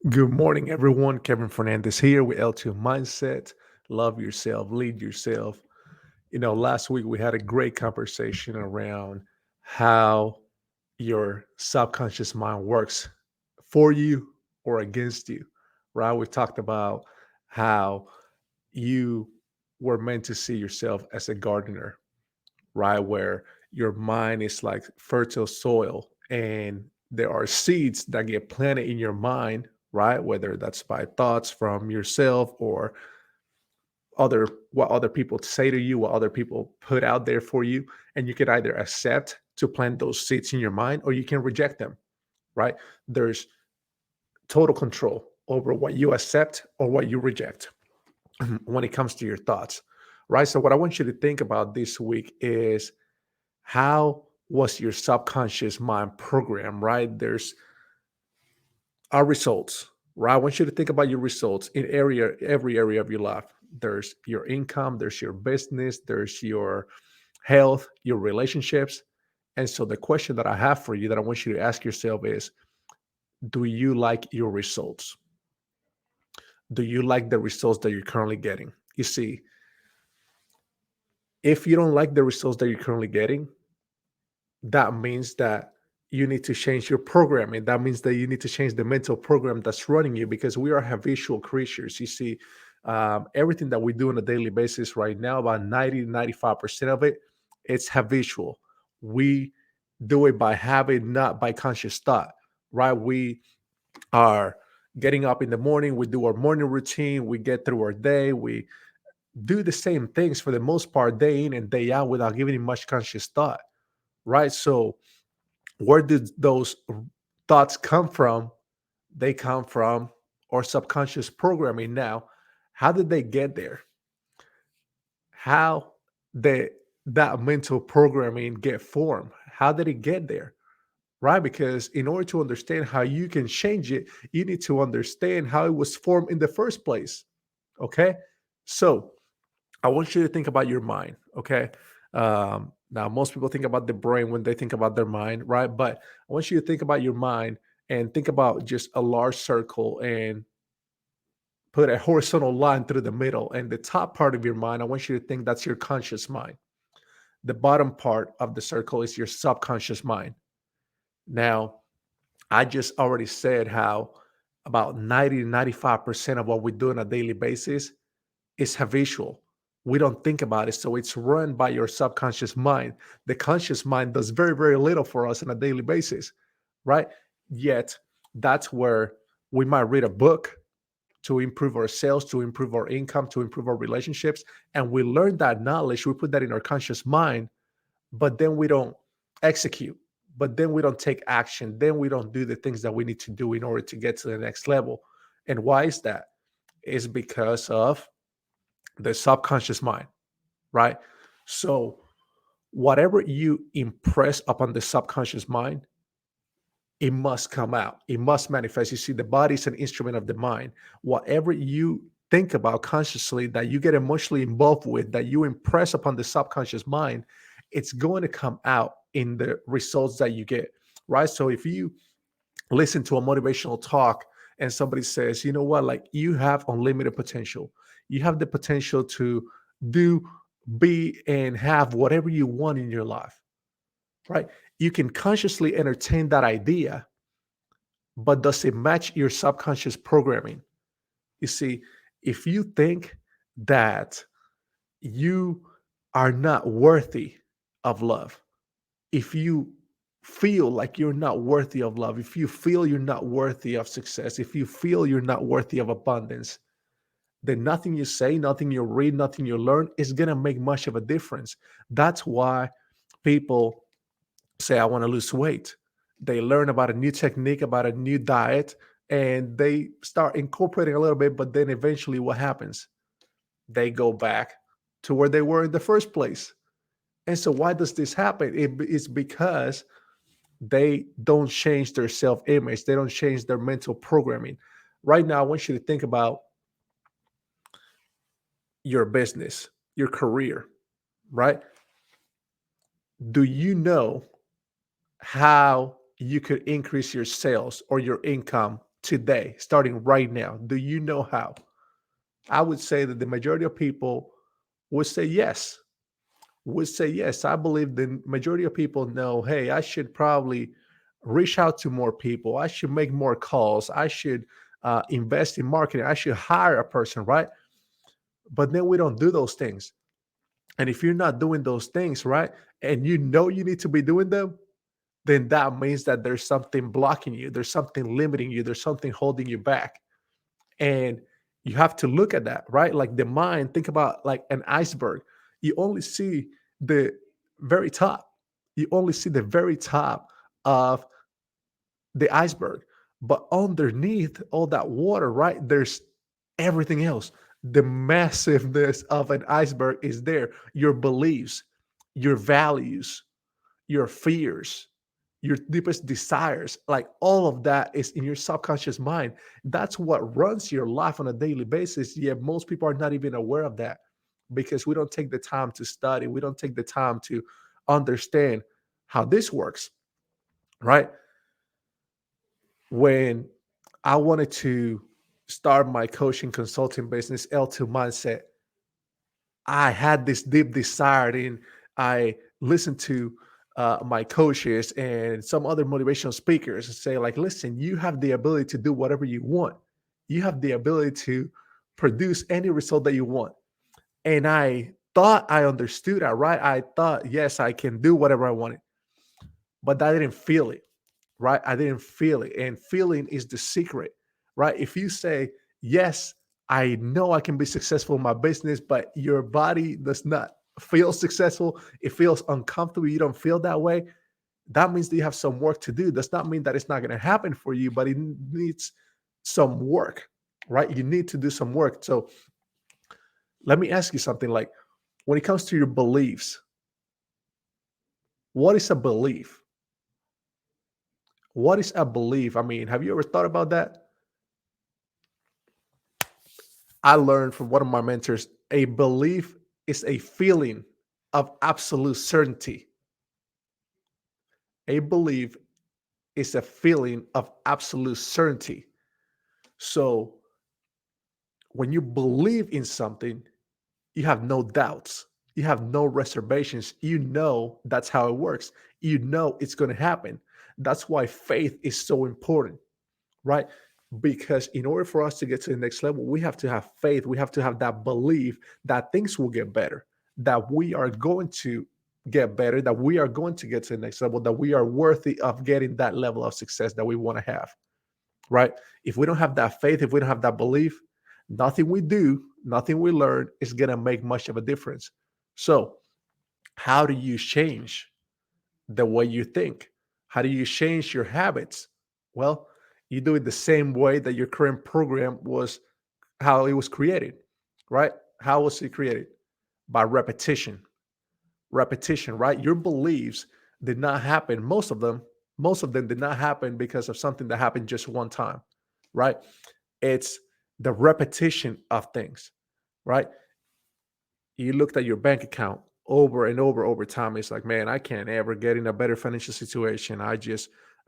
Good morning, everyone. Kevin Fernandez here with L2 Mindset. Love yourself, lead yourself. Last week we had a great conversation around how your subconscious mind works for you or against you, right? We talked about how you were meant to see yourself as a gardener, right? Where your mind is like fertile soil and there are seeds that get planted in your mind, right? Whether that's by thoughts from yourself or what other people say to you, what other people put out there for you. And you can either accept to plant those seeds in your mind or you can reject them, right? There's total control over what you accept or what you reject when it comes to your thoughts, right? So, what I want you to think about this week is how was your subconscious mind program, right? There's our results, right? I want you to think about your results in every area of your life. There's your income, there's your business, there's your health, your relationships. And so the question that I have for you that I want you to ask yourself is, do you like your results? Do you like the results that you're currently getting? You see, if you don't like the results that you're currently getting, that means that you need to change your programming. That means that you need to change the mental program that's running you because we are habitual creatures. You see, everything that we do on a daily basis right now, about 90 to 95% of it, it's habitual. We do it by habit, not by conscious thought, right? We are getting up in the morning, we do our morning routine, we get through our day, we do the same things for the most part, day in and day out without giving it much conscious thought, right? So, where did those thoughts come from? They come from our subconscious programming. Now, how did they get there? How did that mental programming get formed? How did it get there? Right? Because in order to understand how you can change it, you need to understand how it was formed in the first place. Okay. So I want you to think about your mind. Okay. Now, most people think about the brain when they think about their mind, right? But I want you to think about your mind and think about just a large circle and put a horizontal line through the middle. And the top part of your mind, I want you to think that's your conscious mind. The bottom part of the circle is your subconscious mind. Now, I just already said how about 90 to 95% of what we do on a daily basis is habitual. We don't think about it. So it's run by your subconscious mind. The conscious mind does very, very little for us on a daily basis, right? Yet that's where we might read a book to improve our sales, to improve our income, to improve our relationships. And we learn that knowledge, we put that in our conscious mind, but then we don't execute, but then we don't take action, then we don't do the things that we need to do in order to get to the next level. And why is that? It's because of the subconscious mind, right? So whatever you impress upon the subconscious mind, it must come out. It must manifest. You see, the body is an instrument of the mind. Whatever you think about consciously, that you get emotionally involved with, that you impress upon the subconscious mind, it's going to come out in the results that you get, right? So if you listen to a motivational talk and somebody says, you know what, like you have unlimited potential, you have the potential to do, be, and have whatever you want in your life, right? You can consciously entertain that idea, but does it match your subconscious programming? You see, if you think that you are not worthy of love, if you feel like you're not worthy of love, if you feel you're not worthy of success, if you feel you're not worthy of abundance, then nothing you say, nothing you read, nothing you learn is going to make much of a difference. That's why people say, I want to lose weight. They learn about a new technique, about a new diet, and they start incorporating a little bit. But then eventually, what happens? They go back to where they were in the first place. And so, why does this happen? It's because they don't change their self image, they don't change their mental programming. Right now, I want you to think about your business, your career, right? Do you know how you could increase your sales or your income today, starting right now? Do you know how? I would say that the majority of people would say yes. Would say yes. I believe the majority of people know, hey, I should probably reach out to more people. I should make more calls. I should invest in marketing. I should hire a person, right? But then we don't do those things. And if you're not doing those things, right, and you know you need to be doing them, then that means that there's something blocking you. There's something limiting you. There's something holding you back. And you have to look at that, right? Like the mind, think about like an iceberg. You only see the very top. You only see the very top of the iceberg. But underneath all that water, right, there's everything else. The massiveness of an iceberg is there. Your beliefs, your values, your fears, your deepest desires, like all of that is in your subconscious mind. That's what runs your life on a daily basis. Yet most people are not even aware of that because we don't take the time to study. We don't take the time to understand how this works, right? When I wanted to start my coaching consulting business, L2 Mindset, I had this deep desire, and I listened to my coaches and some other motivational speakers and say, like, listen, you have the ability to do whatever you want. You have the ability to produce any result that you want. And I thought I understood that, right? I thought, yes, I can do whatever I wanted, but I didn't feel it, right? I didn't feel it. And feeling is the secret, right? If you say, yes, I know I can be successful in my business, but your body does not feel successful, it feels uncomfortable, you don't feel that way, that means that you have some work to do. Does not mean that it's not going to happen for you, but it needs some work, right? You need to do some work. So let me ask you something, like when it comes to your beliefs, what is a belief? What is a belief? I mean, have you ever thought about that? I learned from one of my mentors, a belief is a feeling of absolute certainty. A belief is a feeling of absolute certainty. So when you believe in something, you have no doubts, you have no reservations. You know that's how it works. You know it's going to happen. That's why faith is so important, right? Because in order for us to get to the next level, we have to have faith. We have to have that belief that things will get better, that we are going to get better, that we are going to get to the next level, that we are worthy of getting that level of success that we want to have, right? If we don't have that faith, if we don't have that belief, nothing we do, nothing we learn is going to make much of a difference. So, how do you change the way you think? How do you change your habits? Well, you do it the same way that your current program was, how it was created, right? How was it created? By repetition. Repetition, right? Your beliefs did not happen, most of them did not happen because of something that happened just one time, right? It's the repetition of things, right? You looked at your bank account over and over time. It's like, man, I can't ever get in a better financial situation.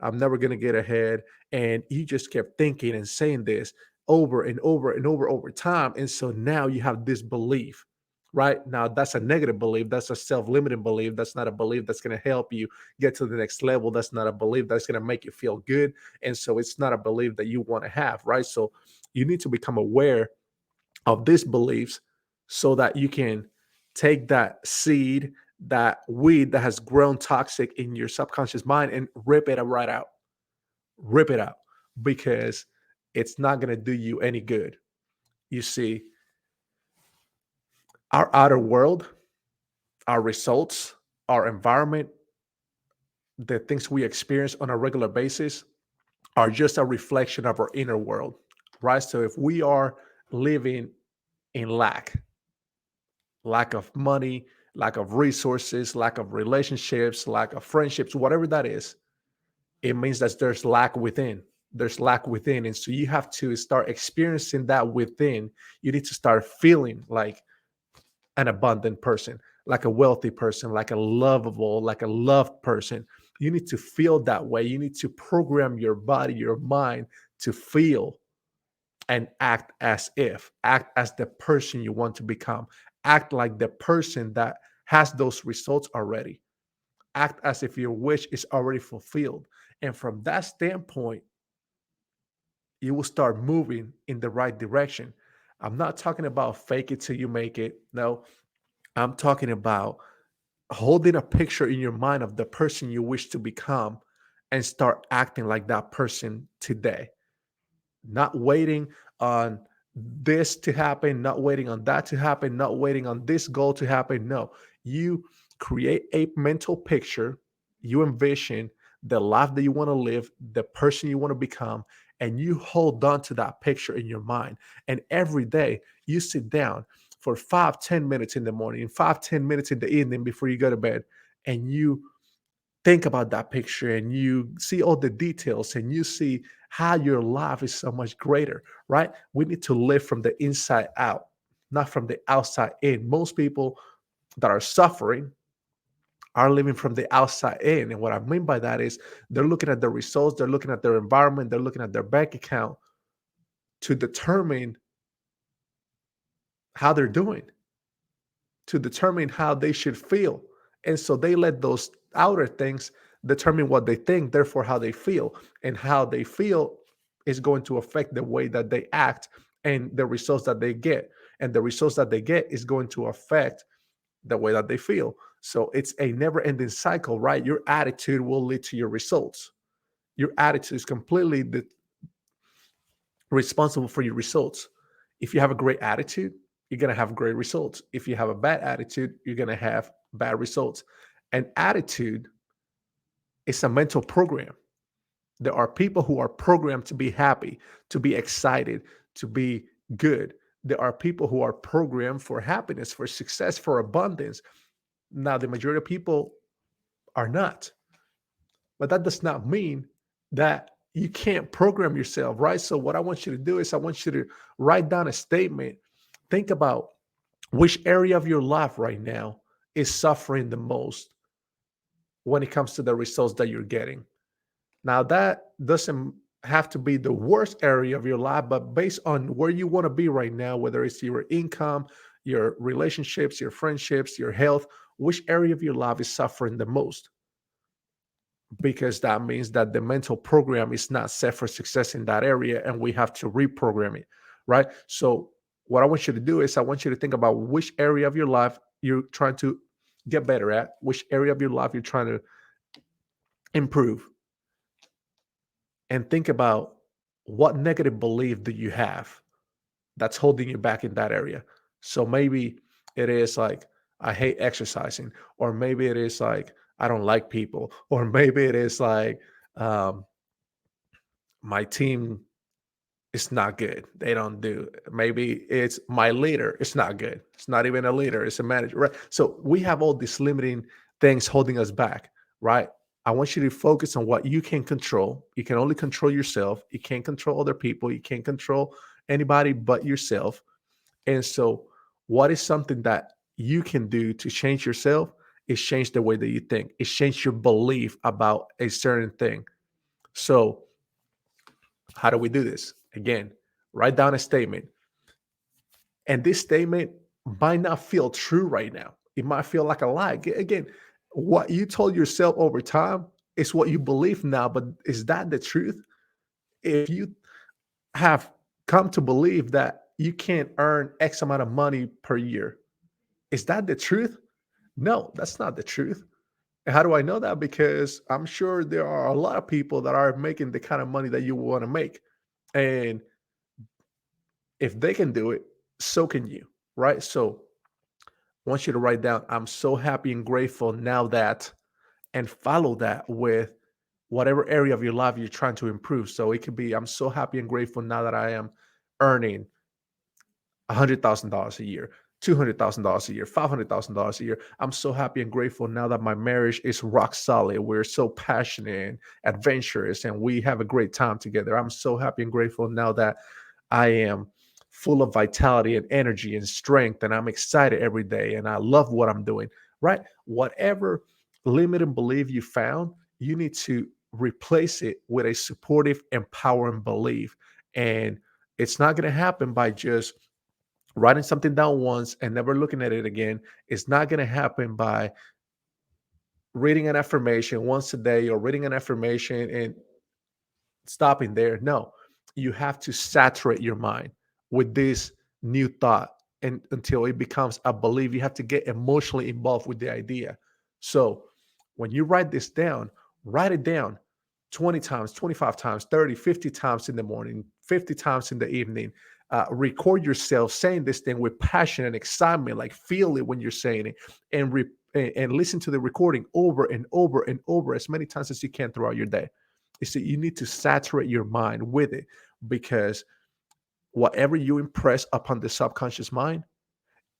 I'm never going to get ahead. And you just kept thinking and saying this over and over time. And so now you have this belief, right? Now that's a negative belief. That's a self limiting belief. That's not a belief that's going to help you get to the next level. That's not a belief that's going to make you feel good. And so it's not a belief that you want to have, right? So you need to become aware of these beliefs so that you can take that seed, that weed that has grown toxic in your subconscious mind, and rip it right out. Rip it out because it's not going to do you any good. You see, our outer world, our results, our environment, the things we experience on a regular basis are just a reflection of our inner world, right? So if we are living in lack of money, lack of resources, lack of relationships, lack of friendships, whatever that is, it means that there's lack within. There's lack within. And so you have to start experiencing that within. You need to start feeling like an abundant person, like a wealthy person, like a lovable, like a loved person. You need to feel that way. You need to program your body, your mind to feel and act as if, act as the person you want to become, act like the person that has those results already, act as if your wish is already fulfilled. And from that standpoint, you will start moving in the right direction. I'm not talking about fake it till you make it. No, I'm talking about holding a picture in your mind of the person you wish to become and start acting like that person today, not waiting on this to happen, not waiting on that to happen, not waiting on this goal to happen. No, you create a mental picture, you envision the life that you want to live, the person you want to become, and you hold on to that picture in your mind. And every day you sit down for 5, 10 minutes in the morning, 5, 10 minutes in the evening before you go to bed, and you think about that picture and you see all the details and you see how your life is so much greater, right? We need to live from the inside out, not from the outside in. Most people that are suffering are living from the outside in. And what I mean by that is they're looking at the results, they're looking at their environment, they're looking at their bank account to determine how they're doing, to determine how they should feel. And so they let those outer things determine what they think, therefore, how they feel. And how they feel is going to affect the way that they act and the results that they get. And the results that they get is going to affect the way that they feel. So it's a never ending cycle, right? Your attitude will lead to your results. Your attitude is completely responsible for your results. If you have a great attitude, you're going to have great results. If you have a bad attitude, you're going to have bad results. And attitude is a mental program. There are people who are programmed to be happy, to be excited, to be good. There are people who are programmed for happiness, for success, for abundance. Now, the majority of people are not. But that does not mean that you can't program yourself, right? So, what I want you to do is, I want you to write down a statement. Think about which area of your life right now is suffering the most when it comes to the results that you're getting. Now, that doesn't have to be the worst area of your life, but based on where you want to be right now, whether it's your income, your relationships, your friendships, your health, which area of your life is suffering the most? Because that means that the mental program is not set for success in that area and we have to reprogram it, right? So what I want you to do is, I want you to think about which area of your life you're trying to get better at, which area of your life you're trying to improve, and think about what negative belief do you have that's holding you back in that area. So maybe it is like, I hate exercising, or maybe it is like, I don't like people, or maybe it is like, um, my team is not good. They don't do. Maybe it's my leader. It's not good. It's not even a leader. It's a manager, right? So we have all these limiting things holding us back, right? I want you to focus on what you can control. You can only control yourself. You can't control other people. You can't control anybody but yourself. And so, what is something that you can do to change yourself? Is change the way that you think. Is change your belief about a certain thing. So, how do we do this? Again, write down a statement. And this statement might not feel true right now. It might feel like a lie. Again, what you told yourself over time is what you believe now, but is that the truth? If you have come to believe that you can't earn X amount of money per year, is that the truth? No, that's not the truth. And how do I know that? Because I'm sure there are a lot of people that are making the kind of money that you want to make. And if they can do it, so can you, right? So I want you to write down, I'm so happy and grateful now that, and follow that with whatever area of your life you're trying to improve. So it could be, I'm so happy and grateful now that I am earning $100,000 a year, $200,000 a year, $500,000 a year. I'm so happy and grateful now that my marriage is rock solid. We're so passionate and adventurous, and we have a great time together. I'm so happy and grateful now that I am full of vitality and energy and strength, and I'm excited every day, and I love what I'm doing. Right? Whatever limiting belief you found, you need to replace it with a supportive, empowering belief. And it's not going to happen by just writing something down once and never looking at it again. It's not going to happen by reading an affirmation once a day or reading an affirmation and stopping there. No, you have to saturate your mind with this new thought and until it becomes a belief. You have to get emotionally involved with the idea. So when you write this down, write it down 20 times, 25 times, 30, 50 times in the morning, 50 times in the evening. Record yourself saying this thing with passion and excitement, like feel it when you're saying it, and and listen to the recording over and over and over as many times as you can throughout your day. You see, you need to saturate your mind with it because whatever you impress upon the subconscious mind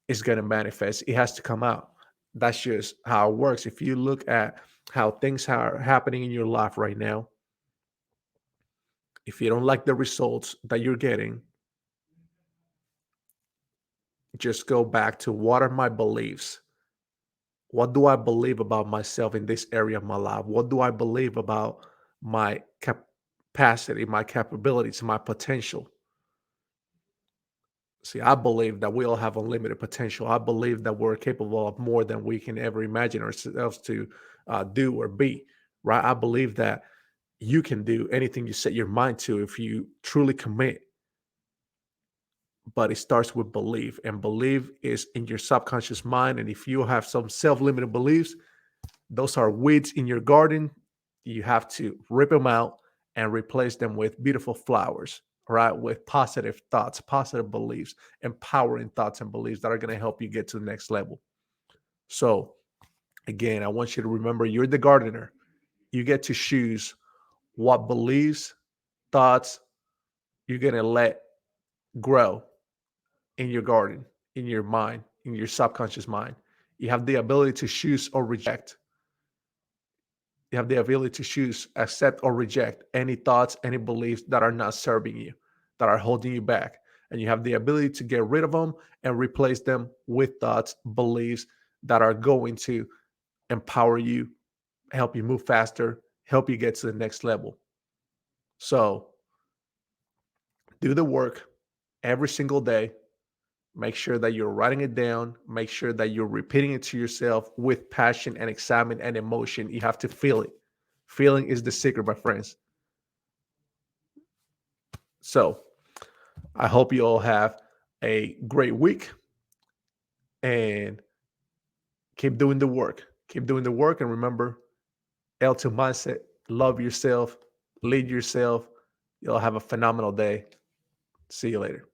is going to manifest. It has to come out. That's just how it works. If you look at how things are happening in your life right now, if you don't like the results that you're getting, just go back to what are my beliefs? What do I believe about myself in this area of my life? What do I believe about my capacity, my capabilities, my potential? See, I believe that we all have unlimited potential. I believe that we're capable of more than we can ever imagine ourselves to do or be, right? I believe that you can do anything you set your mind to if you truly commit, but it starts with belief, and belief is in your subconscious mind. And if you have some self limiting beliefs, those are weeds in your garden. You have to rip them out and replace them with beautiful flowers, right? With positive thoughts, positive beliefs, empowering thoughts and beliefs that are going to help you get to the next level. So, again, I want you to remember you're the gardener. You get to choose what beliefs, thoughts you're going to let grow in your garden, in your mind, in your subconscious mind. You have the ability to choose or reject. You have the ability to choose, accept, or reject any thoughts, any beliefs that are not serving you, that are holding you back. And you have the ability to get rid of them and replace them with thoughts, beliefs that are going to empower you, help you move faster, help you get to the next level. So do the work every single day. Make sure that you're writing it down. Make sure that you're repeating it to yourself with passion and excitement and emotion. You have to feel it. Feeling is the secret, my friends. So I hope you all have a great week and keep doing the work. Keep doing the work. And remember, L2 mindset, love yourself, lead yourself. You'll have a phenomenal day. See you later.